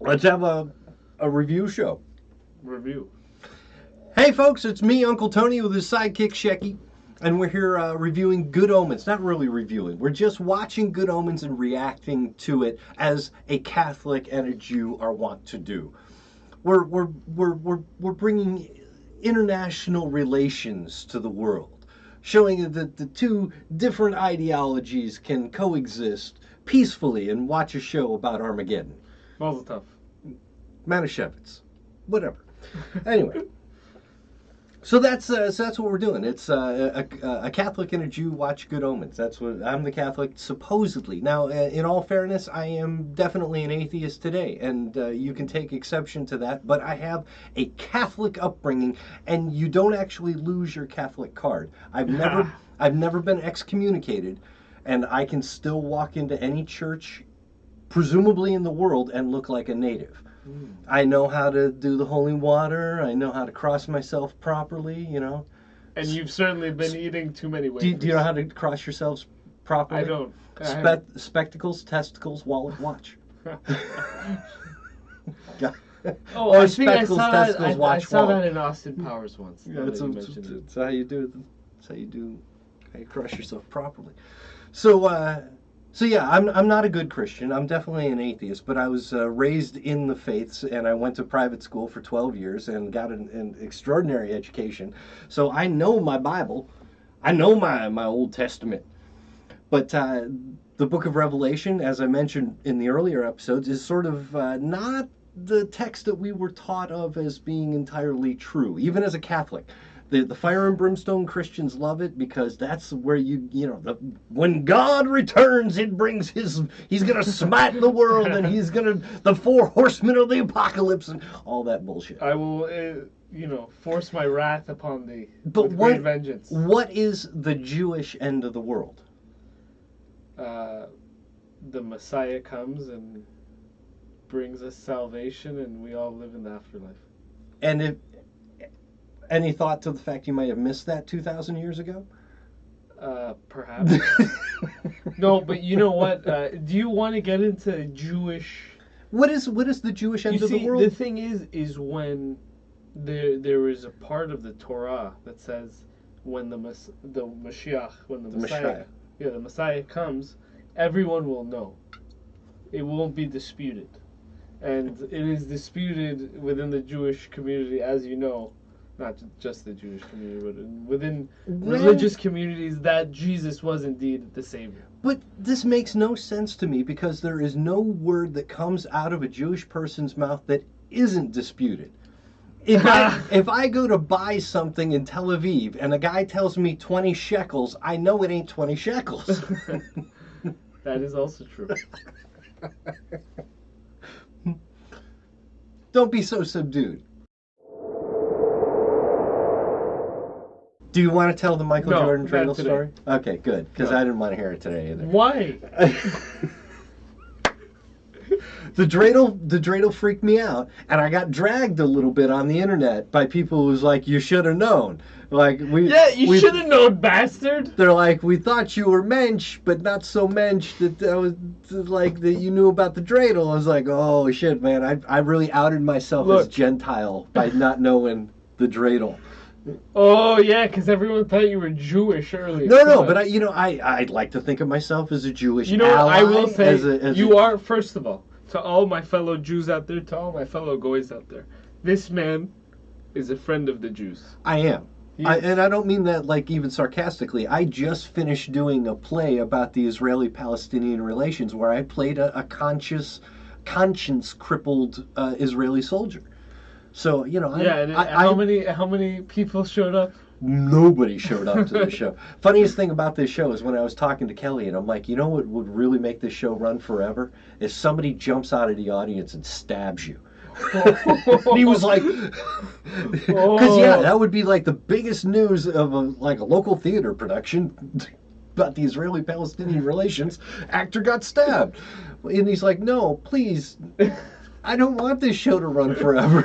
Let's have a review show. Review. Hey folks, it's me, Uncle Tony, with his sidekick Shecky, and we're here reviewing Good Omens. Not really reviewing, we're just watching Good Omens and reacting to it as a Catholic and a Jew are wont to do. We're bringing international relations to the world, showing that the two different ideologies can coexist peacefully and watch a show about Armageddon. Mazel tov. Manischewitz. Whatever. Anyway. So that's what we're doing. It's a Catholic and a Jew watch Good Omens. That's what I'm the Catholic, supposedly. Now, in all fairness, I am definitely an atheist today, and you can take exception to that. But I have a Catholic upbringing, and you don't actually lose your Catholic card. I've never been excommunicated, and I can still walk into any church, presumably in the world, and look like a native. I know how to do the holy water. I know how to cross myself properly, you know. And you've certainly been eating too many wafers. Do you know how to cross yourselves properly? I don't. Spectacles, testicles, wallet, watch. Oh, or I think spectacles, testicles, watch, I saw wallet. that in Austin Powers once. Yeah, that's how you do. That's how you cross yourself properly. So yeah, I'm not a good Christian. I'm definitely an atheist, but I was raised in the faiths, and I went to private school for 12 years and got an extraordinary education. So I know my Bible. I know my Old Testament. But the book of Revelation, as I mentioned in the earlier episodes, is sort of not the text that we were taught of as being entirely true, even as a Catholic. The fire and brimstone Christians love it because that's where when God returns, he's going to smite the world, and the four horsemen of the apocalypse and all that bullshit. I will, force my wrath upon thee with great vengeance. What is the Jewish end of the world? The Messiah comes and brings us salvation, and we all live in the afterlife. And any thought to the fact you might have missed that 2,000 years ago? Perhaps. No, but you know what? Do you want to get into Jewish? What is the Jewish end of the world? The thing is when there is a part of the Torah that says when the Mashiach, when the Messiah, the Messiah comes, everyone will know. It won't be disputed, and it is disputed within the Jewish community, as you know. Not just the Jewish community, but within religious communities, that Jesus was indeed the Savior. But this makes no sense to me because there is no word that comes out of a Jewish person's mouth that isn't disputed. If I go to buy something in Tel Aviv and a guy tells me 20 shekels, I know it ain't 20 shekels. That is also true. Don't be so subdued. Do you want to tell the Michael Jordan dreidel story? Okay, good, because I didn't want to hear it today either. Why? The dreidel freaked me out, and I got dragged a little bit on the internet by people who was like, "You should have known." Like you should have known, bastard. They're like, "We thought you were mensch, but not so mensch that was like that you knew about the dreidel." I was like, "Oh shit, man! I really outed myself as Gentile by not knowing the dreidel." Oh yeah, because everyone thought you were Jewish earlier. No, but I'd like to think of myself as a Jewish ally. I will say you are, first of all, to all my fellow Jews out there, to all my fellow goys out there, this man is a friend of the Jews. I am. And I don't mean that like even sarcastically. I just finished doing a play about the Israeli-Palestinian relations where I played a conscience-crippled Israeli soldier. So, how many people showed up? Nobody showed up to the show. Funniest thing about this show is when I was talking to Kelly, and I'm like, you know what would really make this show run forever? If somebody jumps out of the audience and stabs you. And he was like, because that would be like the biggest news of a local theater production about the Israeli-Palestinian relations. Actor got stabbed. And he's like, no, please. I don't want this show to run forever.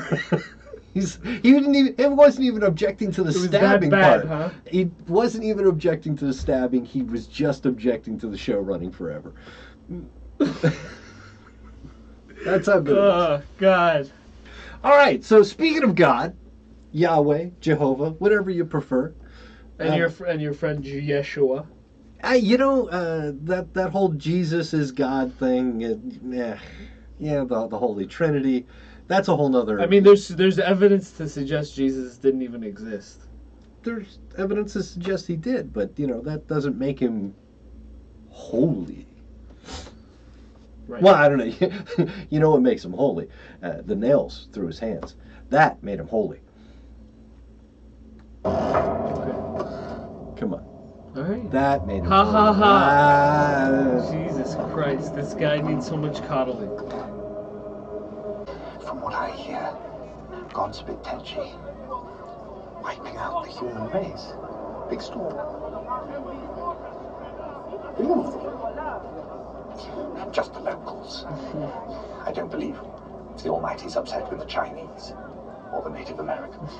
He wasn't even objecting to the stabbing that bad, part. Huh? He wasn't even objecting to the stabbing. He was just objecting to the show running forever. That's how good it is. Oh, God. All right, so speaking of God, Yahweh, Jehovah, whatever you prefer. And your friend Yeshua. That whole Jesus is God thing, the Holy Trinity, that's a whole nother... I mean, there's evidence to suggest Jesus didn't even exist. There's evidence to suggest he did, but, that doesn't make him holy. Right. Well, I don't know. You know what makes him holy? The nails through his hands. That made him holy. Okay. Come on. All right. That made him Ha holy. ha ha. Ah. Jesus Christ, this guy needs so much coddling. From what I hear, God's a bit touchy. Wiping out the human race. Big storm. All of them. Just the locals. I don't believe the Almighty's upset with the Chinese, or the Native Americans,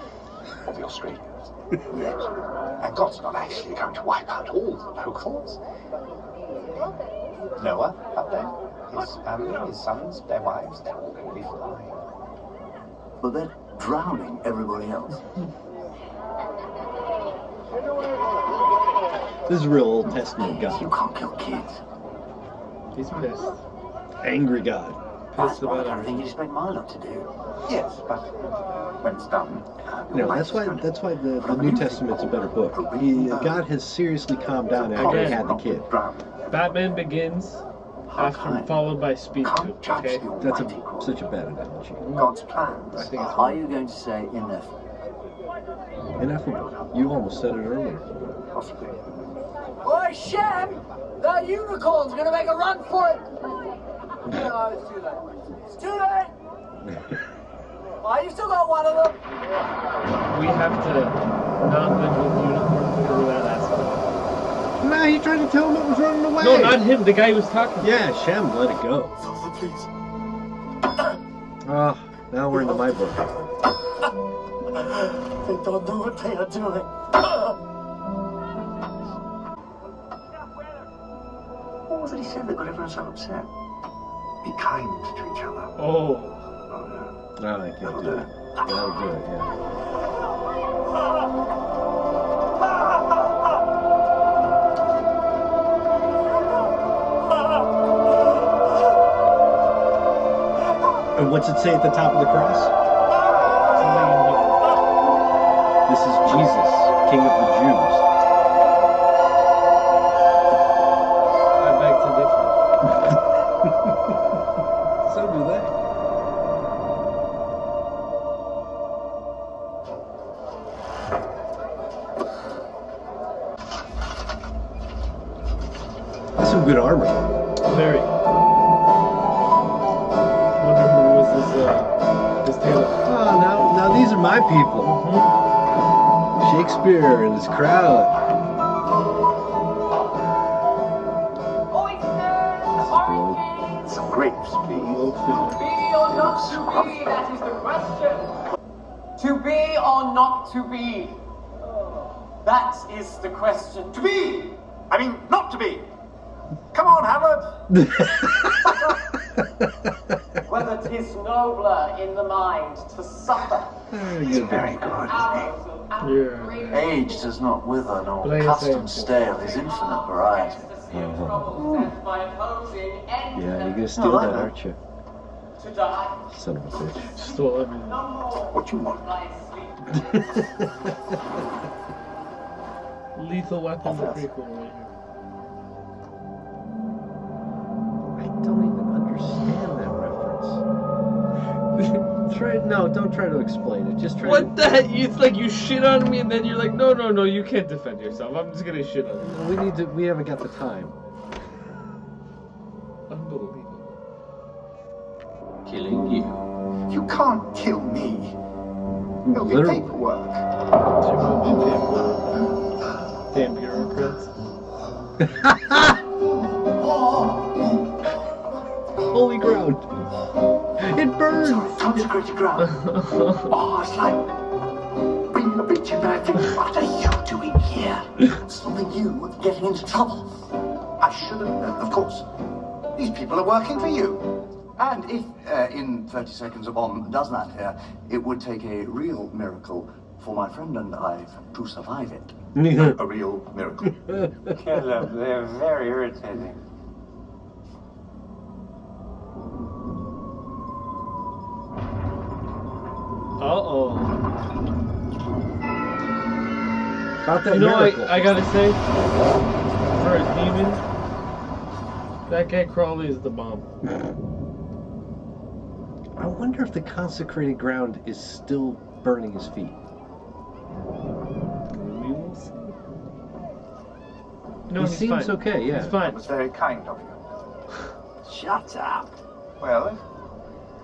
or the Australians. And God's not actually going to wipe out all the locals. Noah, up there, his family, his sons, their wives, they're all going to be fine. But they're drowning everybody else. This is real Old Testament You God. can't kill kids. He's pissed. Angry God. That's Pissed not the about kind of everything. thing you'd expect my lot to do. Yes, but when it's done, No, that's why the New Testament's a better book. God has seriously calmed down after he had the kid. Batman Begins, followed by Speed 2. Okay. That's such a bad analogy. God's plans. I think it's Are you going to say ineffable? Ineffable. You almost said it earlier. Possibly. Boy, Shem! That unicorn's gonna make a run for it! No, it's too late. It's too late! Why, you still got one of them? We have to not live with unicorns because of that aspect. No, he tried to tell him it was running away. No, not him. The guy who was talking. Yeah, Shem, let it go. Please. Oh, now we're into my book. They don't know what they are doing. What was it he said that got everyone so upset? Be kind to each other. Oh. No, I can't do it. That'll do it, yeah. And what's it say at the top of the cross? This is Jesus, King of the Jews. I beg to differ. So do they. That's some good armor. Very. Wonder who was this tailor. Oh, now these are my people. Shakespeare and his crowd. Some grapes, please. To be or not to be, that is the question. To be or not to be. That is the question. To be! I mean, not to be! Come on, Howard! Whether 'tis nobler in the mind to suffer It's very good. hours of Yeah. Age does not wither, nor Plain custom saying. stale his infinite variety. by opposing end Yeah, you're them gonna steal that, aren't you? to die. Son of a bitch. Stole everything. No more What you want? lie sleep. Lethal Weapon, the prequel right here. I don't even understand that reference. Don't try to explain it. Just try What to... the heck? It's like you shit on me and then you're like, no, you can't defend yourself. I'm just gonna shit on you. We haven't got the time. Unbelievable. Killing you. You can't kill me. There'll be Literally. paperwork. Damn bureaucrats. Holy ground. It burns. Consecrated ground. Oh, it's like being a bitchy bad thing. What are you doing here? Stopping you getting into trouble. I should have known, of course. These people are working for you. And if in 30 seconds a bomb does land here, it would take a real miracle for my friend and I to survive it. A real miracle. Caleb, they're very irritating. Uh-oh. About that You know, miracle. I gotta say, for a demon, that guy Crawley is the bomb. I wonder if the consecrated ground is still burning his feet. We will see. No, He he's seems fine. okay, yeah. He's fine. It was very kind of you. Shut up. Well,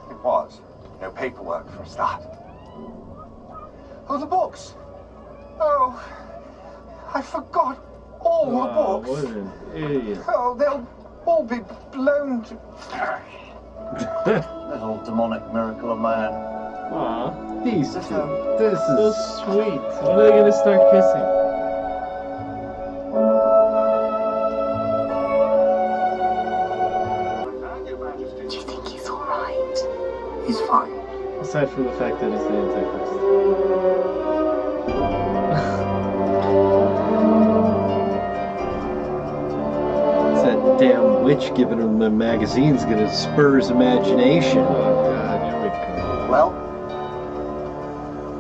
it was. No paperwork for a start. Oh, the books. Oh, I forgot all the Wow, books. what an idiot. Oh, they'll all be blown to... Little demonic miracle of man. Aw, These two. This so is... sweet. When are they gonna start kissing? Do you think he's alright? He's fine. Aside from the fact that it's the Antichrist. It's that damn witch giving him the magazine's gonna spur his imagination. Oh god, here we go. Well,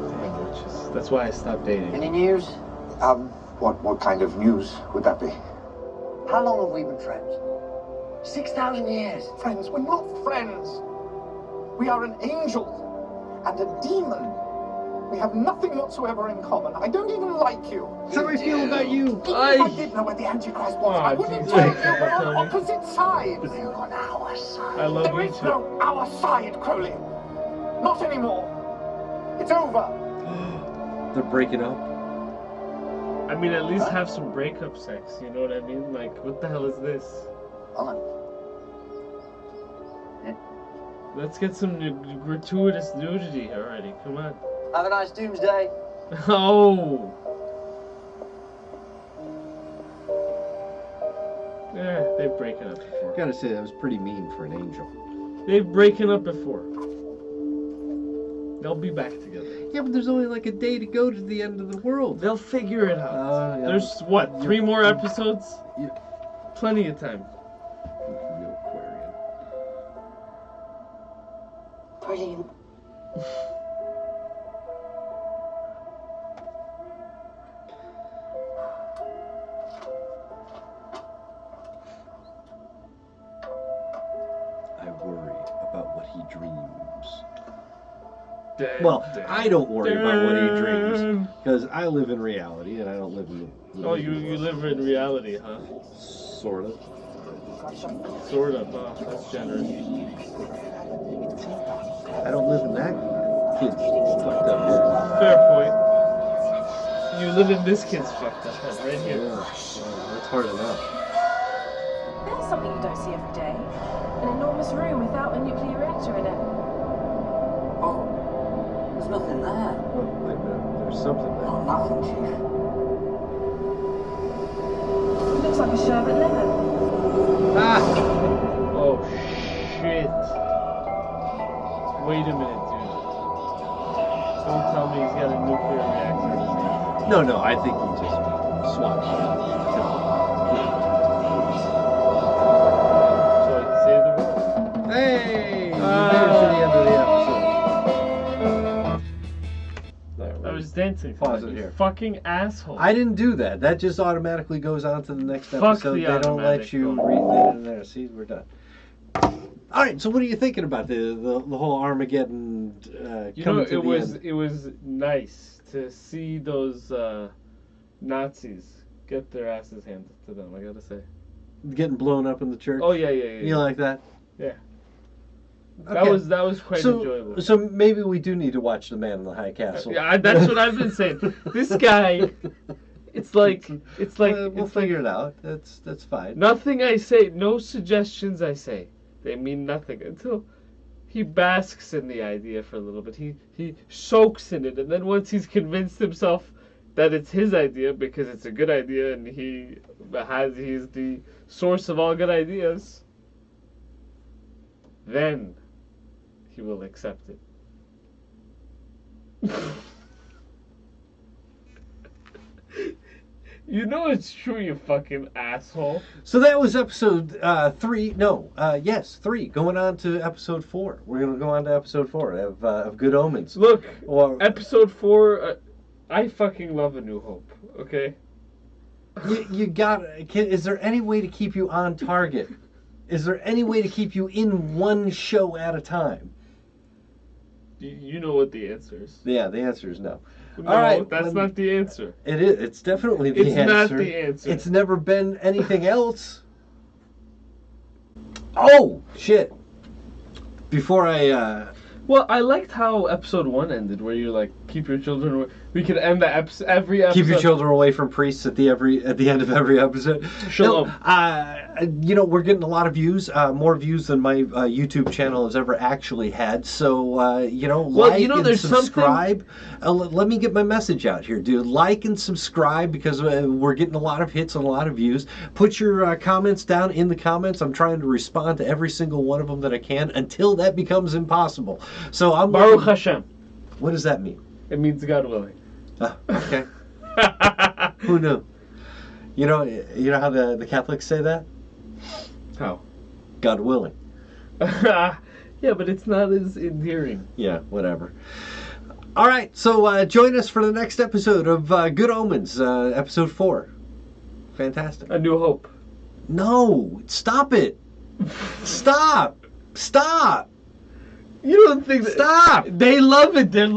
Damn witches. That's why I stopped dating. any news? What kind of news would that be? How long have we been friends? 6,000 years. Friends, we're not friends. We are an angel and a demon. We have nothing whatsoever in common. I don't even like you. How do I feel about you? Even if I did know where the Antichrist was, I wouldn't Jesus. tell you. We're on opposite sides. You're on our side. I love There you is too. no our side, Crowley. Not anymore. It's over. They're breaking up. I mean, at least have some breakup sex, you know what I mean? Like, what the hell is this? Fine. Let's get some gratuitous nudity already, come on. Have a nice doomsday. Oh! Yeah, they've broken up before. Gotta say, that was pretty mean for an angel. They've broken up before. They'll be back together. Yeah, but there's only like a day to go to the end of the world. They'll figure it out. Yeah. There's, what, 3 more episodes? Yeah. Plenty of time. No Aquarian. Brilliant. I worry about what he dreams. Dun, Well, dun, I don't worry about what he dreams dun. because I live in reality and I don't live in the Oh, you live in reality, huh? sort of. Sort of, that's generous. I don't live in that kid's fucked up head. Fair point. You live in this kid's fucked up head, right Yeah, here. that's hard enough. There's something you don't see every day. An enormous room without a nuclear reactor in it. Oh, there's nothing there. Oh, wait a minute. There's something there. Oh, nothing, Chief. It looks like a sherbet lemon. Ah! Oh, shit. Wait a minute, dude. Don't tell me he's got a nuclear reactor in his hand. No, I think he just swapped it. So he can save the world. Hey! We made it to the end of the episode. I was dancing. Pause for it you here. Fucking asshole. I didn't do that. That just automatically goes on to the next Fuck episode. the They don't automatic let you go. read it in there. See, we're done. All right. So, what are you thinking about the whole Armageddon You know, coming to it the was end? it was nice to see those Nazis get their asses handed to them. I gotta say. Getting blown up in the church. Oh yeah. You like that? Yeah. Okay. That was quite enjoyable. So maybe we do need to watch The Man in the High Castle. Yeah, that's what I've been saying. This guy, it's like we'll figure it out. That's fine. nothing I say, no suggestions I say. They mean nothing until he basks in the idea for a little bit. He soaks in it, and then once he's convinced himself that it's his idea because it's a good idea and he's the source of all good ideas, then he will accept it. You know it's true, you fucking asshole. So that was episode 3. No, yes, 3. Going on to episode 4. We're going to go on to episode 4 of Good Omens. Look, Well, episode 4, I fucking love A New Hope, okay? you got. Is there any way to keep you on target? Is there any way to keep you in one show at a time? You know what the answer is. Yeah, the answer is no. No, All right, that's not the answer. It is. It's definitely the It's answer. not the answer. It's never been anything else. Oh shit! Before I. Well, I liked how episode 1 ended, where you're like, keep your children away. We could end the every episode. Keep your children away from priests at the end of every episode. Shalom. No, we're getting a lot of views, more views than my YouTube channel has ever actually had. So like and there's subscribe. Let me get my message out here, dude. Like and subscribe because we're getting a lot of hits and a lot of views. Put your comments down in the comments. I'm trying to respond to every single one of them that I can until that becomes impossible. So I'm Baruch Hashem. What does that mean? It means God willing. Okay. Who knew? You know how the Catholics say that? How? God willing. Yeah, but it's not as endearing. Yeah, whatever. All right, so join us for the next episode of Good Omens, episode 4. Fantastic. A New Hope. No, stop it. Stop. You don't think that... Stop. They love it. They're